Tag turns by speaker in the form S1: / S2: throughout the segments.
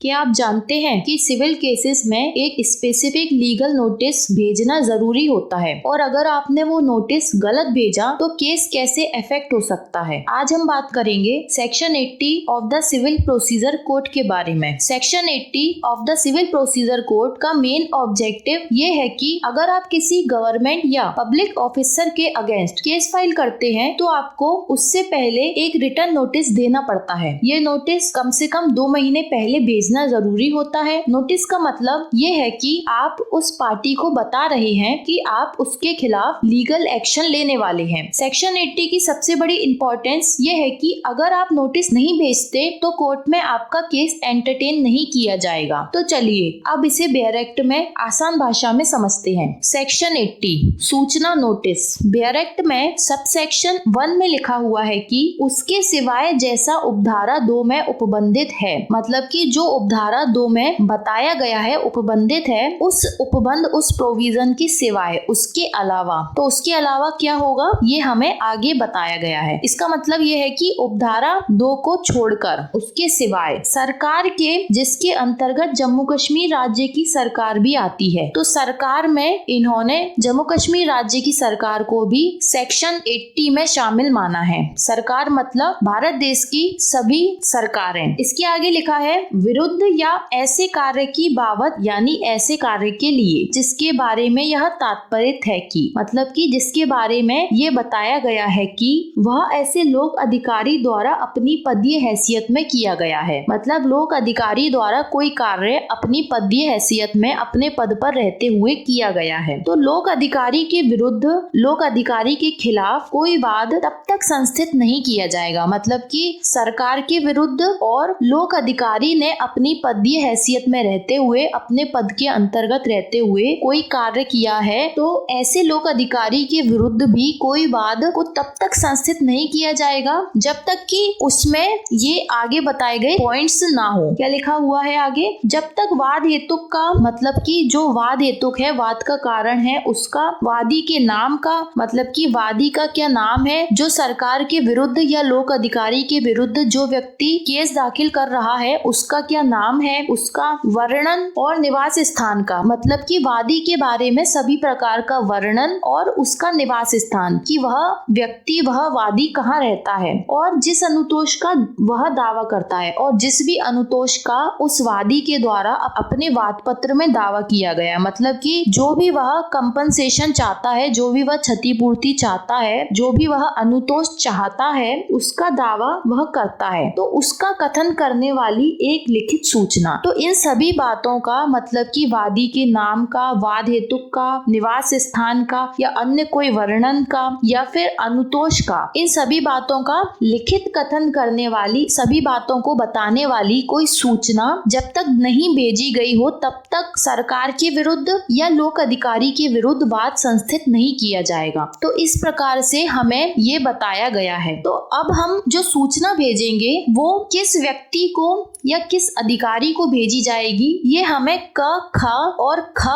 S1: क्या आप जानते हैं कि सिविल केसेस में एक स्पेसिफिक लीगल नोटिस भेजना जरूरी होता है और अगर आपने वो नोटिस गलत भेजा तो केस कैसे अफेक्ट हो सकता है। आज हम बात करेंगे section 80 of the civil procedure code के बारे में। Section 80 of the civil procedure code का मेन ऑब्जेक्टिव ये है कि अगर आप किसी गवर्नमेंट या पब्लिक ऑफिसर के अगेंस्ट केस फाइल करते हैं तो आपको उससे पहले एक रिटर्न नोटिस देना पड़ता है। ये नोटिस कम से कम 2 महीने पहले भेजना जरूरी होता है। नोटिस का मतलब ये है कि आप उस पार्टी को बता रहे हैं कि आप उसके खिलाफ लीगल एक्शन लेने वाले हैं। सेक्शन 80 की सबसे बड़ी इंपॉर्टेंस ये है कि अगर आप नोटिस नहीं भेजते तो कोर्ट में आपका केस एंटरटेन नहीं किया जाएगा। तो चलिए अब इसे बेयर एक्ट में आसान भाषा में समझते हैं। सेक्शन 80 सूचना नोटिस। बेयर एक्ट में सब सेक्शन 1 में लिखा हुआ है कि उसके सिवाय जैसा उपधारा 2 में उपबंधित है, मतलब कि जो उपधारा 2 में बताया गया है उपबंधित है, उस उपबंध उस प्रोविजन की सिवाय उसके अलावा। तो उसके अलावा क्या होगा ये हमें आगे बताया गया है। इसका मतलब ये है कि उपधारा 2 को छोड़कर उसके सिवाय सरकार के जिसके अंतर्गत जम्मू कश्मीर राज्य की सरकार भी आती है। तो सरकार में इन्होंने जम्मू कश्मीर राज्य की सरकार को भी सेक्शन 80 में शामिल माना है। सरकार मतलब भारत देश की सभी सरकारें। इसके आगे लिखा है विरुद्ध या ऐसे कार्य की बाबत, यानी ऐसे कार्य के लिए जिसके बारे में यह तात्पर्य है कि, मतलब कि जिसके बारे में ये बताया गया है कि वह ऐसे लोक अधिकारी द्वारा अपनी पदीय हैसियत में किया गया है। मतलब लोक अधिकारी द्वारा कोई कार्य अपनी पदीय हैसियत में अपने पद पर रहते हुए किया गया है। तो लोक अधिकारी के विरुद्ध, लोक अधिकारी के खिलाफ कोई वाद तब तक संस्थित नहीं किया जाएगा। मतलब कि सरकार के विरुद्ध और लोक अधिकारी ने अपनी पदीय हैसियत में रहते हुए, अपने पद के अंतर्गत रहते हुए कोई कार्य किया है तो ऐसे लोक अधिकारी के विरुद्ध भी कोई वाद को तब तक संस्थित नहीं किया जाएगा जब तक कि उसमें ये आगे बताए गए पॉइंट्स ना हो। क्या लिखा हुआ है आगे? जब तक वाद हेतुक का, मतलब कि जो वाद हेतुक है, वाद का कारण है, उसका वादी के नाम का, मतलब कि वादी का क्या नाम है, जो सरकार के विरुद्ध या लोक अधिकारी के विरुद्ध जो व्यक्ति केस दाखिल कर रहा है उसका क्या नाम है, उसका वर्णन और निवास स्थान का, मतलब कि वादी के बारे में सभी प्रकार का वर्णन और उसका निवास स्थान कि वह व्यक्ति, वह वादी कहाँ रहता है और जिस अनुतोष का वह दावा करता है और जिस भी अनुतोष का उस वादी के द्वारा अपने वाद पत्र में दावा किया गया, मतलब कि जो भी वह कंपनसेशन चाहता है, जो भी वह क्षतिपूर्ति चाहता है, जो भी वह अनुतोष चाहता है उसका दावा वह करता है, तो उसका कथन करने वाली एक लिखित सूचना। तो इन सभी बातों का, मतलब कि वादी के नाम का, वाद हेतुक का, निवास स्थान का या अन्य कोई वर्णन का या फिर अनुतोष का, इन सभी बातों का लिखित कथन करने वाली, सभी बातों को बताने वाली कोई सूचना जब तक नहीं भेजी गई हो तब तक सरकार के विरुद्ध या लोक अधिकारी के विरुद्ध वाद संस्थित नहीं किया जाएगा। तो इस प्रकार से हमें ये बताया गया है। तो अब हम जो सूचना भेजेंगे वो किस व्यक्ति को या किस अधिकारी को भेजी जाएगी ये हमें क, ख और ख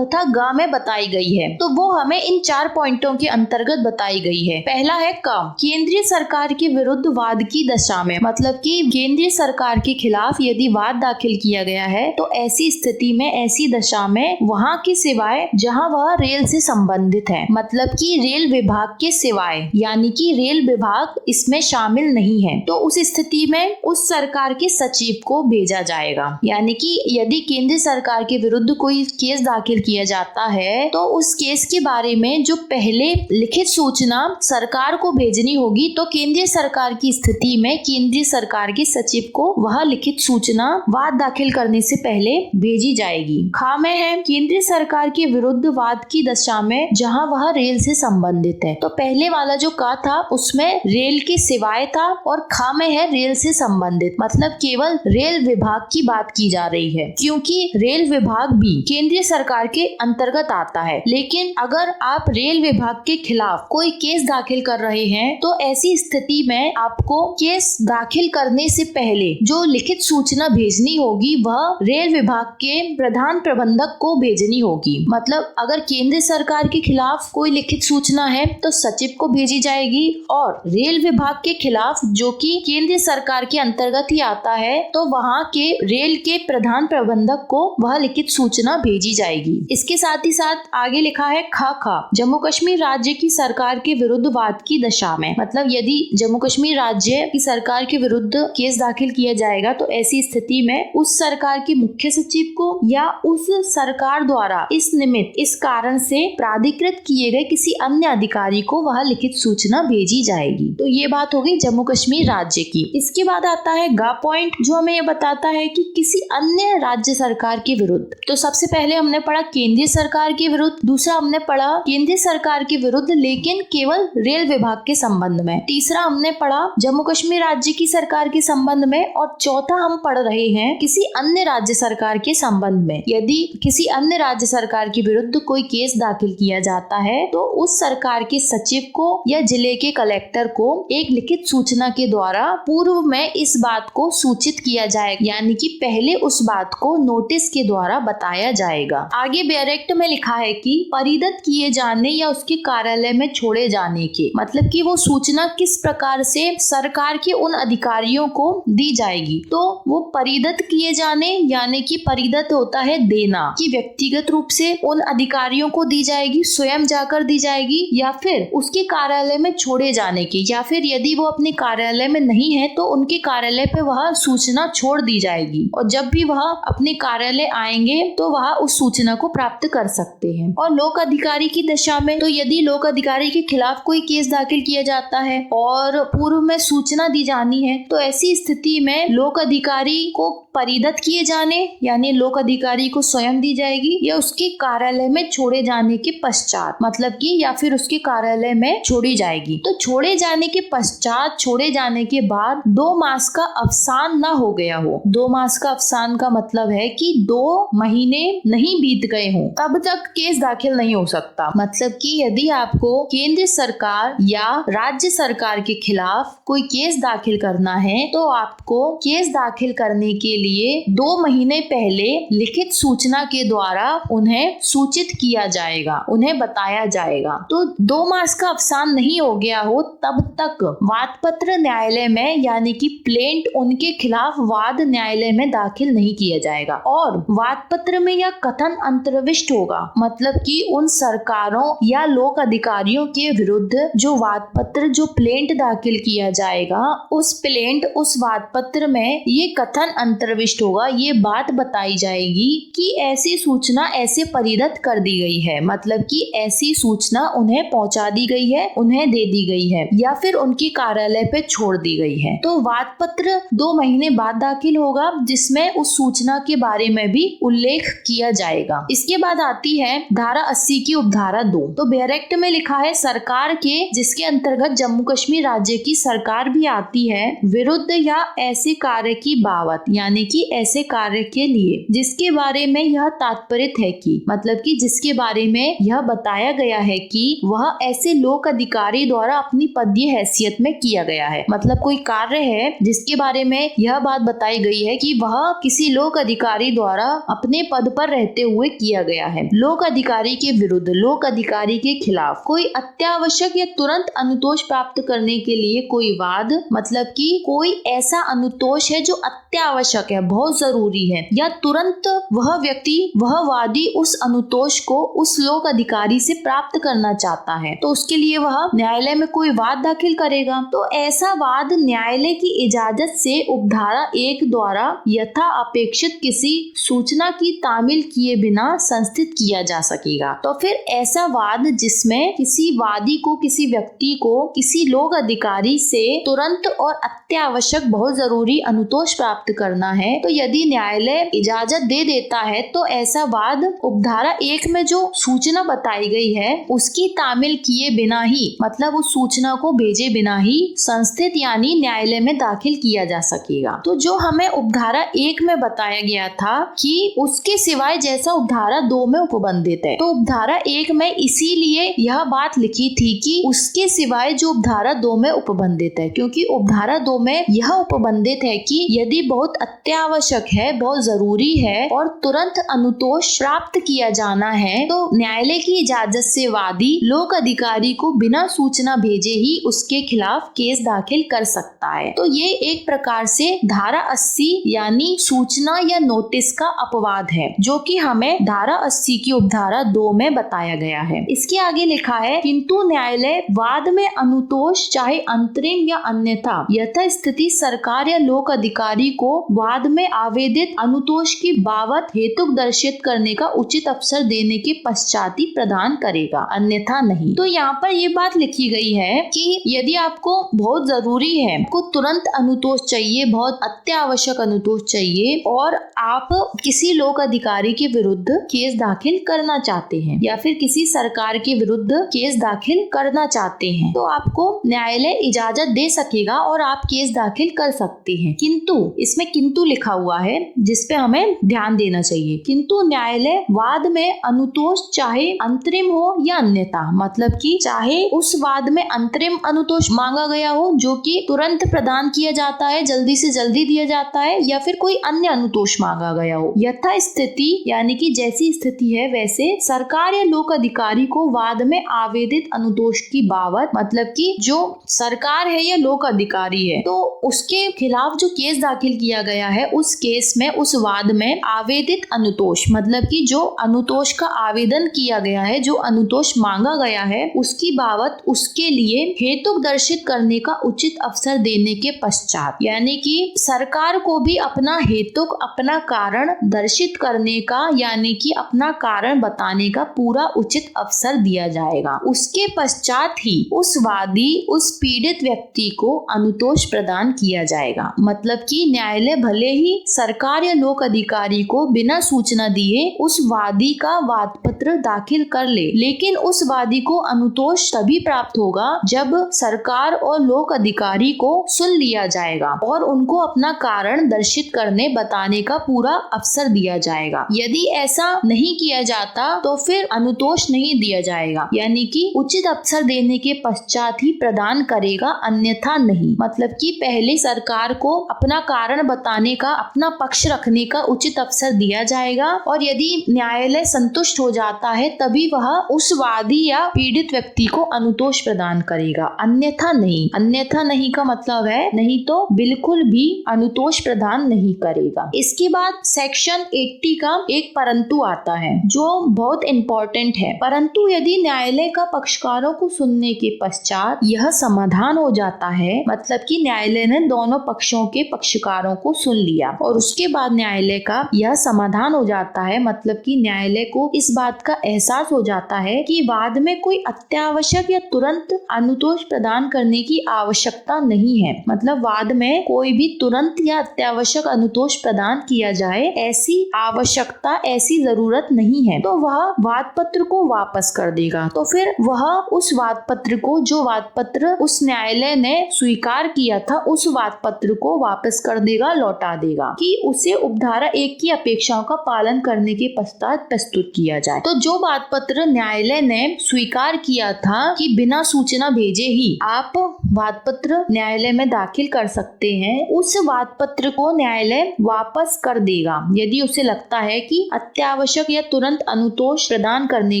S1: तथा ग में बताई गई है। तो वो हमें इन 4 पॉइंटों के अंतर्गत बताई गई है। पहला है क, केंद्रीय सरकार के विरुद्ध वाद की दशा में, मतलब कि केंद्रीय सरकार के खिलाफ यदि वाद दाखिल किया गया है तो ऐसी स्थिति में, ऐसी दशा में वहां के सिवाय जहां वह रेल से संबंधित है, मतलब कि रेल विभाग के सिवाय, यानी कि रेल विभाग इसमें शामिल नहीं है, तो उस स्थिति में उस सरकार के सचिव को भेजा जाएगा। यानी कि यदि केंद्र सरकार के विरुद्ध कोई केस दाखिल किया जाता है तो उस केस के बारे में जो पहले लिखित सूचना सरकार को भेजनी होगी, तो केंद्रीय सरकार की स्थिति में केंद्रीय सरकार के सचिव को वह लिखित सूचना वाद दाखिल करने से पहले भेजी जाएगी। खा में है केंद्रीय सरकार के विरुद्ध वाद की दशा में जहां वह रेल से संबंधित है। तो पहले वाला जो का था उसमें रेल के सिवाय था और खा में है रेल से संबंधित, मतलब केवल रेल विभाग की बात की जा रही है, क्योंकि रेल विभाग भी केंद्रीय सरकार के अंतर्गत आता है। लेकिन अगर आप रेल विभाग के खिलाफ कोई केस दाखिल कर रहे हैं तो ऐसी स्थिति में आपको केस दाखिल करने से पहले जो लिखित सूचना भेजनी होगी वह रेल विभाग के प्रधान प्रबंधक को भेजनी होगी। मतलब अगर केंद्र सरकार के खिलाफ कोई लिखित सूचना है तो सचिव को भेजी जाएगी और रेल विभाग के खिलाफ जो कि केंद्र सरकार के अंतर्गत ही आता है तो वहाँ वहाँ के रेल के प्रधान प्रबंधक को वह लिखित सूचना भेजी जाएगी। इसके साथ ही साथ आगे लिखा है ख जम्मू कश्मीर राज्य की सरकार के विरुद्ध वाद की दशा में, मतलब यदि जम्मू कश्मीर राज्य की सरकार के विरुद्ध केस दाखिल किया जाएगा तो ऐसी स्थिति में उस सरकार के मुख्य सचिव को या उस सरकार द्वारा इस निमित्त इस कारण से प्राधिकृत किए गए किसी अन्य अधिकारी को वह लिखित सूचना भेजी जाएगी। तो ये बात हो गई जम्मू कश्मीर राज्य की। इसके बाद आता है ग पॉइंट, जो हमें ये बताता है कि किसी अन्य राज्य सरकार के विरुद्ध। तो सबसे पहले हमने पढ़ा केंद्रीय सरकार के विरुद्ध, दूसरा हमने पढ़ा केंद्रीय सरकार के विरुद्ध लेकिन केवल रेल विभाग के संबंध में, तीसरा हमने पढ़ा जम्मू कश्मीर राज्य की सरकार के संबंध में, और चौथा हम पढ़ रहे हैं किसी अन्य राज्य सरकार के संबंध में। यदि किसी अन्य राज्य सरकार के विरुद्ध कोई केस दाखिल किया जाता है तो उस सरकार के सचिव को या जिले के कलेक्टर को एक लिखित सूचना के द्वारा पूर्व में इस बात को सूचित किया जाएगा, यानी कि पहले उस बात को नोटिस के द्वारा बताया जाएगा। आगे बैरेक्ट में लिखा है कि परिदत किए जाने या उसके कार्यालय में छोड़े जाने के, मतलब कि वो सूचना किस प्रकार से सरकार के उन अधिकारियों को दी जाएगी। तो वो परिदत किए जाने यानी कि परिदत होता है देना, कि व्यक्तिगत रूप से उन अधिकारियों को दी जाएगी, स्वयं जाकर दी जाएगी, या फिर उसके कार्यालय में छोड़े जाने की, या फिर यदि वो अपने कार्यालय में नहीं है तो उनके कार्यालय पे वह सूचना छोड़ दी जाएगी, और जब भी वह अपने कार्यालय आएंगे तो वह उस सूचना को प्राप्त कर सकते हैं। और लोक अधिकारी की दशा में, तो यदि लोक अधिकारी के खिलाफ कोई केस दाखिल किया जाता है और पूर्व में सूचना दी जानी है तो ऐसी स्थिति में लोक अधिकारी को परिदत किए जाने यानी लोक अधिकारी को स्वयं दी जाएगी, या उसके कार्यालय में छोड़े जाने के पश्चात, मतलब कि या फिर उसके कार्यालय में छोड़ी जाएगी। तो छोड़े जाने के पश्चात, छोड़े जाने के बाद 2 मास का अवसान ना हो गया हो। 2 मास का अवसान का मतलब है कि 2 महीने नहीं बीत गए हों तब तक केस दाखिल नहीं हो सकता। मतलब कि यदि आपको केंद्र सरकार या राज्य सरकार के खिलाफ कोई केस दाखिल करना है तो आपको केस दाखिल करने के लिए 2 महीने पहले लिखित सूचना के द्वारा उन्हें सूचित किया जाएगा, उन्हें बताया जाएगा। तो 2 मास का अवसान नहीं हो गया हो तब तक वाद पत्र न्यायालय में यानी कि प्लेंट उनके खिलाफ वाद न्यायालय में दाखिल नहीं किया जाएगा, और वाद पत्र में यह कथन अंतर्विष्ट होगा, मतलब कि उन सरकारों या लोक अधिकारियों के विरुद्ध जो वाद पत्र जो प्लेंट दाखिल किया जाएगा उस प्लेंट उस वाद पत्र में ये कथन अंतर्विष्ट होगा, ये बात बताई जाएगी कि ऐसी सूचना ऐसे परिदत कर दी गई है, मतलब कि ऐसी सूचना उन्हें पहुंचा दी गई है, उन्हें दे दी गई है, या फिर उनके कार्यालय पे छोड़ दी गई है। तो वाद पत्र 2 महीने बाद दाखिल होगा जिसमें उस सूचना के बारे में भी उल्लेख किया जाएगा। इसके बाद आती है धारा 80 की उपधारा 2। तो बैरेक्ट में लिखा है सरकार के, जिसके अंतर्गत जम्मू कश्मीर राज्य की सरकार भी आती है, विरुद्ध या ऐसे कार्य की बाबत यानी कि ऐसे कार्य के लिए जिसके बारे में यह तात्पर्य है कि, मतलब कि जिसके बारे में यह बताया गया है कि वह ऐसे लोक अधिकारी द्वारा अपनी पदीय हैसियत में किया गया है। मतलब कोई कार्य है जिसके बारे में यह बात बताई गई है कि वह किसी लोक अधिकारी द्वारा अपने पद पर रहते हुए किया गया है। लोक अधिकारी के विरुद्ध, लोक अधिकारी के खिलाफ कोई अत्यावश्यक या तुरंत अनुतोष प्राप्त करने के लिए कोई वाद, मतलब कि कोई ऐसा अनुतोष है जो अत्यावश्यक है, बहुत जरूरी है, या तुरंत वह व्यक्ति वह वादी उस अनुतोष को उस लोक अधिकारी से प्राप्त करना चाहता है तो उसके लिए वह न्यायालय में कोई वाद दाखिल करेगा। तो ऐसा वाद न्यायालय की इजाजत से उपधारा 1 द्वारा यथा अपेक्षित किसी सूचना की तामील किए बिना संस्थित किया जा सकेगा। तो फिर ऐसा वाद जिसमें किसी वादी को, किसी व्यक्ति को किसी लोक अधिकारी से तुरंत और अत्यावश्यक बहुत जरूरी अनुतोष प्राप्त करना है, तो यदि न्यायालय इजाजत दे देता है तो ऐसा वाद उपधारा 1 में जो सूचना बताई गई है उसकी तामील किए बिना ही, मतलब उस सूचना को भेजे बिना ही संस्थित यानी न्यायालय में दाखिल किया जा सकेगा। तो जो हमें उपधारा 1 में बताया गया था कि उसके सिवाय जैसा उपधारा 2 में उपबंधित है, तो उपधारा 1 में इसीलिए यह बात लिखी थी कि उसके सिवाय जो उपधारा 2 में उपबंधित है, क्योंकि उपधारा 2 में यह उपबंधित है कि यदि बहुत अत्यावश्यक है, बहुत जरूरी है और तुरंत अनुतोष प्राप्त किया जाना है तो न्यायालय की इजाजत से वादी लोक अधिकारी को बिना सूचना भेजे ही उसके खिलाफ केस दाखिल कर सकता है। तो ये एक प्रकार से धारा 80 यानी सूचना या नोटिस का अपवाद है, जो कि हमें धारा 80 की उपधारा 2 में बताया गया है। इसके आगे लिखा है, किंतु न्यायालय वाद में अनुतोष चाहे अंतरिम या अन्यथा यथास्थिति सरकार या लोक अधिकारी को वाद में आवेदित अनुतोष की बाबत हेतुक दर्शित करने का उचित अवसर देने के पश्चात ही प्रदान करेगा, अन्यथा नहीं। तो यहाँ पर ये बात लिखी गई है कि यदि आपको बहुत जरूरी है, आपको तुरंत अनुतोष चाहिए, बहुत अत्यावश्यक अनुतोष चाहिए और आप किसी लोक अधिकारी के विरुद्ध केस दाखिल करना चाहते हैं या फिर किसी सरकार के विरुद्ध केस दाखिल करना चाहते हैं, तो आपको न्यायालय इजाजत दे सकेगा और आप केस दाखिल कर सकते हैं। किंतु इसमें किंतु लिखा हुआ है जिसपे हमें ध्यान देना चाहिए। किंतु न्यायालय वाद में अनुतोष चाहे अंतरिम हो या अन्यथा, मतलब कि चाहे उस वाद में अंतरिम अनुतोष मांगा गया हो जो कि तुरंत प्रदान किया जाता है, जल्दी से जल्दी दिया जाता है, या फिर कोई अन्य अनुतोष मांगा गया हो, यथा स्थिति यानी कि जैसी स्थिति है वैसे सरकार या लोक अधिकारी को वाद में आवेदित अनुतोष की बाबत, मतलब कि जो सरकार है या लोक अधिकारी है तो उसके खिलाफ जो केस दाखिल किया गया है उस केस में, उस वाद में आवेदित अनुतोष, मतलब कि जो अनुतोष का आवेदन किया गया है, जो अनुतोष मांगा गया है उसकी बाबत उसके लिए हेतुक दर्शित करने का उचित अवसर देने के पश्चात, यानी कि सरकार को भी अपना हेतुक, अपना कारण दर्शित करने का यानी कि अपना कारण बताने का पूरा उचित अवसर दिया जाएगा। उसके पश्चात ही उस वादी, उस पीड़ित व्यक्ति को अनुतोष प्रदान किया जाएगा। मतलब कि न्यायालय भले ही सरकार या लोक अधिकारी को बिना सूचना दिए उस वादी का वाद पत्र दाखिल कर ले, लेकिन उस वादी को अनुतोष तभी प्राप्त होगा जब सरकार और लोक अधिकारी को सुन लिया जाएगा और उनको अपना कारण दर्शित करने, बताने का पूरा अवसर दिया जाएगा। यदि ऐसा नहीं किया जाता तो फिर अनुतोष नहीं दिया जाएगा, यानी कि उचित अवसर देने के पश्चात ही प्रदान करेगा, अन्यथा नहीं। मतलब कि पहले सरकार को अपना कारण बताने का, अपना पक्ष रखने का उचित अवसर दिया जाएगा और यदि न्यायालय संतुष्ट हो जाता है तभी वह उस वादी या पीड़ित व्यक्ति को अनुतोष प्रदान करेगा, अन्यथा नहीं। अन्यथा नहीं का मतलब है नहीं तो बिल्कुल भी अनुतोष प्रदान नहीं करेगा। इसके बाद सेक्शन 80 का एक परंतु आता है जो बहुत इंपॉर्टेंट है। परंतु यदि न्यायालय का पक्षकारों को सुनने के पश्चात यह समाधान हो जाता है, मतलब कि न्यायालय ने दोनों पक्षों के पक्षकारों को सुन लिया और उसके बाद न्यायालय का यह समाधान हो जाता है, मतलब कि न्यायालय को इस बात का एहसास हो जाता है कि वाद में कोई अत्यावश्यक या तुरंत अनुतोष प्रदान करने की आवश्यकता नहीं है। मतलब वाद में कोई भी तुरंत या अत्यावश्यक अनुतोष प्रदान किया जाए, ऐसी आवश्यकता, ऐसी जरूरत नहीं है, तो वह वाद पत्र को वापस कर देगा। तो फिर वह उस वाद पत्र को, जो वाद पत्र उस न्यायालय ने स्वीकार किया था, उस वाद पत्र को वापस कर देगा, लौटा देगा कि उसे उपधारा 1 की अपेक्षाओं का पालन करने के पश्चात प्रस्तुत किया जाए। तो जो वाद पत्र न्यायालय ने स्वीकार किया था कि बिना सूचना भेजे ही आप वाद पत्र न्यायालय में दाखिल कर सकते हैं, उस वाद पत्र को न्यायालय वापस कर देगा यदि उसे लगता है कि अत्यावश्यक या तुरंत अनुतोष प्रदान करने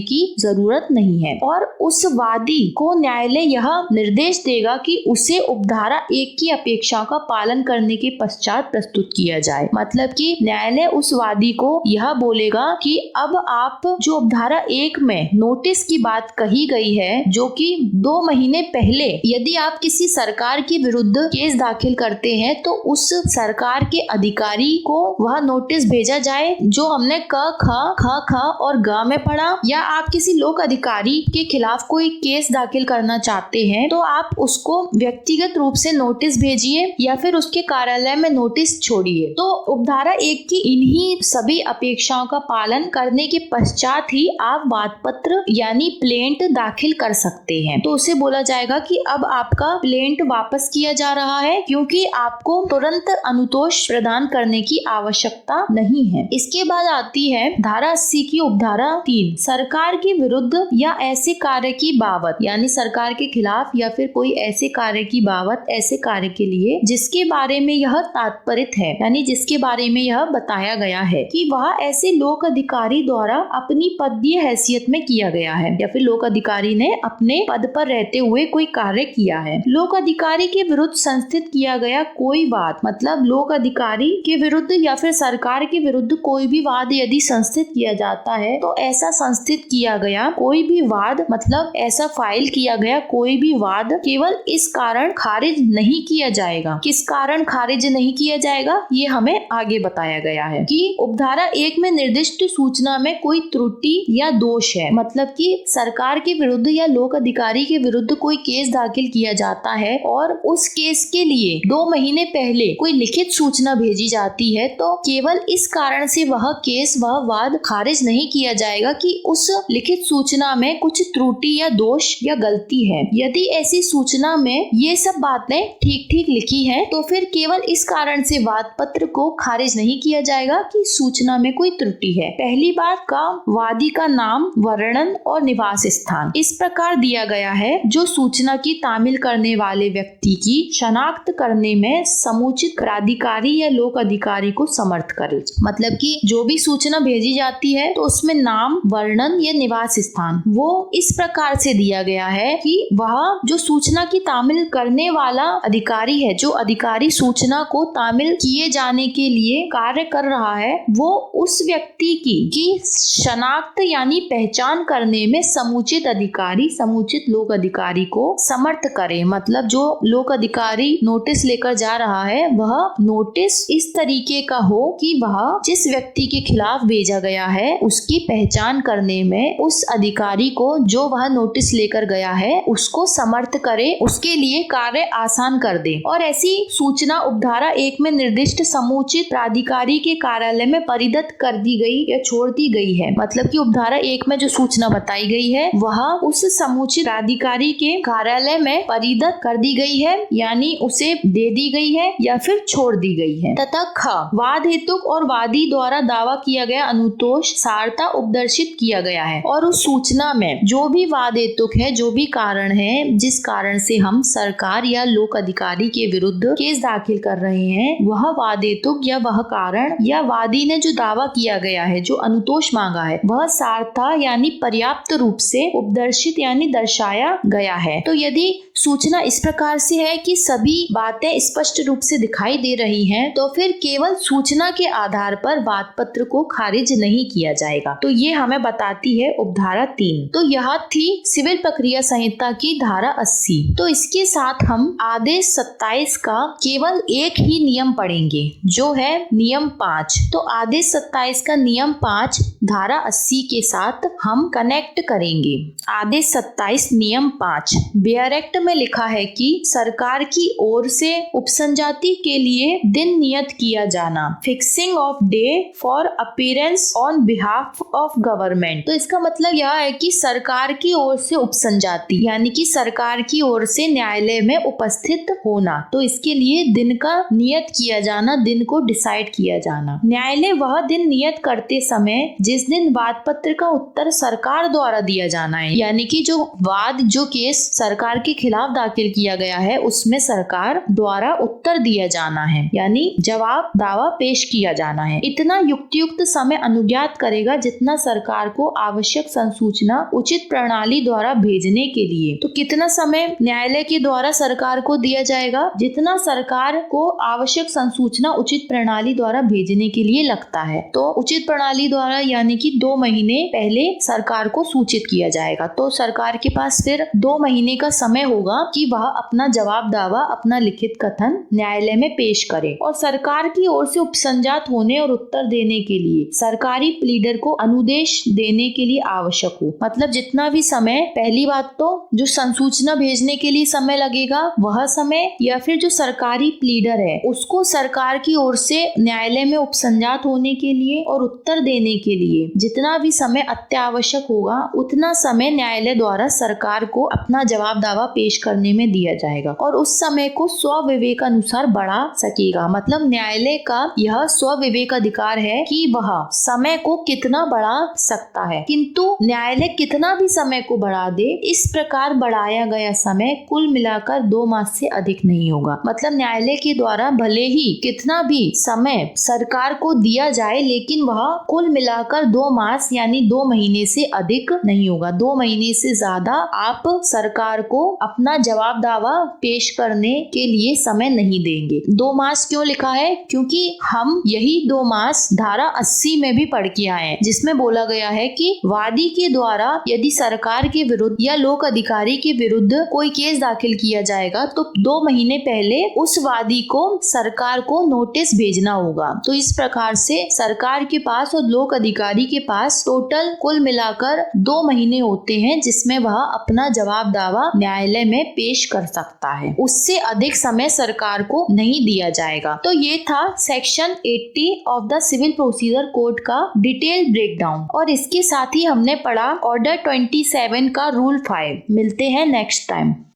S1: की जरूरत नहीं है, और उस वादी को न्यायालय यह निर्देश देगा कि उसे उपधारा 1 की अपेक्षा का पालन करने के पश्चात प्रस्तुत किया जाए। मतलब कि न्यायालय उस वादी को यह बोलेगा कि अब आप जो उपधारा 1 में नोटिस की बात कही गई है, जो कि 2 महीने पहले यदि आप किसी सरकार के विरुद्ध केस दाखिल करते हैं तो उस सरकार के अधिकारी को वह नोटिस भेजा जाए जो हमने क, ख और ग में पढ़ा, या आप किसी लोक अधिकारी के खिलाफ कोई केस दाखिल करना चाहते हैं तो आप उसको व्यक्तिगत रूप से नोटिस भेजिए या फिर उसके कार्यालय में नोटिस छोड़िए। तो उपधारा 1 की इन्हीं सभी अपेक्षाओं का पालन करने के पश्चात ही आप वाद पत्र यानी प्लेंट दाखिल कर सकते हैं। तो उसे बोला जाएगा कि अब आपका प्लेंट वापस किया जा रहा है क्योंकि आपको तुरंत अनुतोष प्रदान करने की आवश्यकता नहीं है। इसके बाद आती है धारा 80 की उपधारा 3, सरकार के विरुद्ध या ऐसे कार्य की बाबत, यानी सरकार के खिलाफ या फिर कोई ऐसे कार्य की बाबत, ऐसे कार्य के लिए जिसके बारे में यह तात्पर्य है, यानी जिसके बारे में यह बताया गया है कि वह ऐसे लोक अधिकारी द्वारा अपनी पदीय हैसियत में किया गया है या फिर लोक अधिकारी ने अपने पद पर रहते हुए कोई कार्य किया है। लोक अधिकारी के विरुद्ध संस्थित किया गया कोई वाद, मतलब लोक अधिकारी के विरुद्ध या फिर सरकार के विरुद्ध कोई भी वाद यदि संस्थित किया जाता है तो ऐसा संस्थित किया गया कोई भी वाद, मतलब ऐसा फाइल किया गया कोई भी वाद केवल इस कारण खारिज नहीं किया जाएगा। किस कारण खारिज नहीं किया जाएगा ये हमें आगे बताया गया है कि उपधारा 1 में निर्दिष्ट सूचना में कोई त्रुटि या दोष है, मतलब कि सरकार के विरुद्ध या लोक अधिकारी के विरुद्ध कोई केस दाखिल किया जाता है और उस केस के लिए 2 महीने पहले कोई लिखित सूचना भेजी जाती है तो केवल इस कारण से वह केस वह वाद खारिज नहीं किया जाएगा कि उस लिखित सूचना में कुछ त्रुटि या दोष या गलती है। यदि ऐसी सूचना में ये सब बातें ठीक लिखी हैं तो फिर केवल इस कारण से वाद पत्र को खारिज नहीं किया जाएगा कि सूचना में कोई त्रुटि है। पहली बात का वादी का नाम, वर्णन और निवास स्थान इस प्रकार दिया गया है जो सूचना की तामील करने वाले व्यक्ति की शनाख्त करने में समुचित प्राधिकारी या लोक अधिकारी को समर्थ करे। मतलब कि जो भी सूचना भेजी जाती है तो उसमें नाम, वर्णन या निवास स्थान वो इस प्रकार से दिया गया है कि वह जो सूचना की तामील करने वाला अधिकारी है, जो अधिकारी सूचना को तामील किए जाने के लिए कार्य कर रहा है, वो उस व्यक्ति की शनाख्त यानी पहचान करने में समुचित अधिकारी, समुचित लोक अधिकारी को समर्थ करे। मतलब जो लोक अधिकारी नोटिस लेकर जा रहा है वह नोटिस इस तरीके का हो कि वह जिस व्यक्ति के खिलाफ भेजा गया है उसकी पहचान करने में उस अधिकारी को जो वह नोटिस लेकर गया है उसको समर्थ करे, उसके लिए कार्य आसान कर दे। और ऐसी सूचना उपधारा 1 में निर्दिष्ट समुचित प्राधिकारी के कार्यालय में परिदत्त कर दी गई या छोड़ दी गई है। मतलब कि उपधारा 1 में जो सूचना बताई गई है वह उस समुचित प्राधिकारी के कार्यालय में परिदत्त कर दी गई है, यानी उसे दे दी गई है या फिर छोड़ दी गई है। तथा ख वाद हेतुक और वादी द्वारा दावा किया गया अनुतोष सारता उपदर्शित किया गया है और उस सूचना में जो भी वाद हेतुक है, जो भी कारण है जिस कारण से हम सरकार या लोक अधिकारी के विरुद्ध केस दाखिल कर रहे हैं, वह वाद हेतुक या वह कारण या वादी ने जो दावा किया गया है, जो अनुतोष मांगा है, वह सार्था यानी पर्याप्त रूप से उपदर्शित यानी दर्शाया गया है। तो यदि सूचना इस प्रकार से है कि सभी बातें स्पष्ट रूप से दिखाई दे रही हैं, तो फिर केवल सूचना के आधार पर वाद पत्र को खारिज नहीं किया जाएगा। तो ये हमें बताती है उपधारा 3। तो यह थी सिविल प्रक्रिया संहिता की धारा 80। तो इसके साथ हम आदेश 27 का केवल एक ही नियम पढ़ेंगे जो है नियम 5। तो आदेश 27 का नियम 5 धारा 80 के साथ हम कनेक्ट करेंगे। आदेश 27 नियम 5 बेयर एक्ट में लिखा है कि सरकार की ओर से उपसंजाति के लिए दिन नियत किया जाना, fixing of day for appearance on behalf of government. तो इसका मतलब यह है कि सरकार की ओर से उपसंजाति यानी कि सरकार की ओर से न्यायालय में उपस्थित होना, तो इसके लिए दिन का नियत किया जाना, दिन को डिसाइड किया जाना। न्यायालय वह दिन नियत करते समय जिस दिन वाद पत्र का उत्तर सरकार द्वारा दिया जाना है, यानी कि जो वाद जो केस सरकार के खिलाफ दाखिल किया गया है उसमें सरकार द्वारा उत्तर दिया जाना है, यानी जवाब दावा पेश किया जाना है। इतना युक्तियुक्त समय अनुज्ञात करेगा जितना सरकार को आवश्यक संसूचना उचित प्रणाली द्वारा भेजने के लिए। तो कितना समय न्यायालय के द्वारा सरकार को दिया जाएगा? जितना सरकार को आवश्यक संसूचना उचित प्रणाली द्वारा भेजने के लिए लगता है। तो उचित प्रणाली द्वारा यानी कि 2 महीने पहले सरकार को सूचित किया जाएगा। तो सरकार के पास फिर 2 महीने का समय होगा कि वह अपना जवाब दावा, अपना लिखित कथन न्यायालय में पेश करे। और सरकार की ओर से उपसंजात होने और उत्तर देने के लिए सरकारी प्लीडर को अनुदेश देने के लिए आवश्यक हो। मतलब जितना भी समय, पहली बात तो जो संसूचना भेजने के लिए समय लगेगा वह समय, या फिर जो सरकारी प्लीडर है उसको सरकार की ओर से न्यायालय में उपसंजात होने के लिए और उत्तर देने के लिए जितना भी समय अत्यावश्यक होगा उतना समय न्यायालय द्वारा सरकार को अपना जवाब दावा पेश पेश करने में दिया जाएगा और उस समय को स्वविवेक अनुसार बढ़ा सकेगा। मतलब न्यायालय का यह स्वविवेक अधिकार है कि वह समय को कितना बढ़ा सकता है, किंतु न्यायालय कितना भी समय को बढ़ा दे, इस प्रकार बढ़ाया गया समय कुल मिलाकर 2 मास से अधिक नहीं होगा। मतलब न्यायालय के द्वारा भले ही कितना भी समय सरकार को दिया जाए, लेकिन वह कुल मिलाकर 2 मास यानी 2 महीने से अधिक नहीं होगा। 2 महीने से ज्यादा आप सरकार को अपना जवाब दावा पेश करने के लिए समय नहीं देंगे। 2 मास क्यों लिखा है? क्योंकि हम यही 2 मास धारा 80 में भी पढ़ के आए हैं, जिसमें बोला गया है कि वादी के द्वारा यदि सरकार के विरुद्ध या लोक अधिकारी के विरुद्ध कोई केस दाखिल किया जाएगा तो 2 महीने पहले उस वादी को सरकार को नोटिस भेजना होगा। तो इस प्रकार से सरकार के पास और लोक अधिकारी के पास टोटल कुल मिलाकर 2 महीने होते हैं जिसमें वह अपना जवाब दावा न्यायालय में पेश कर सकता है। उससे अधिक समय सरकार को नहीं दिया जाएगा। तो ये था section 80 of the civil procedure code का डिटेल ब्रेकडाउन और इसके साथ ही हमने पढ़ा ऑर्डर 27 का रूल 5। मिलते हैं नेक्स्ट टाइम।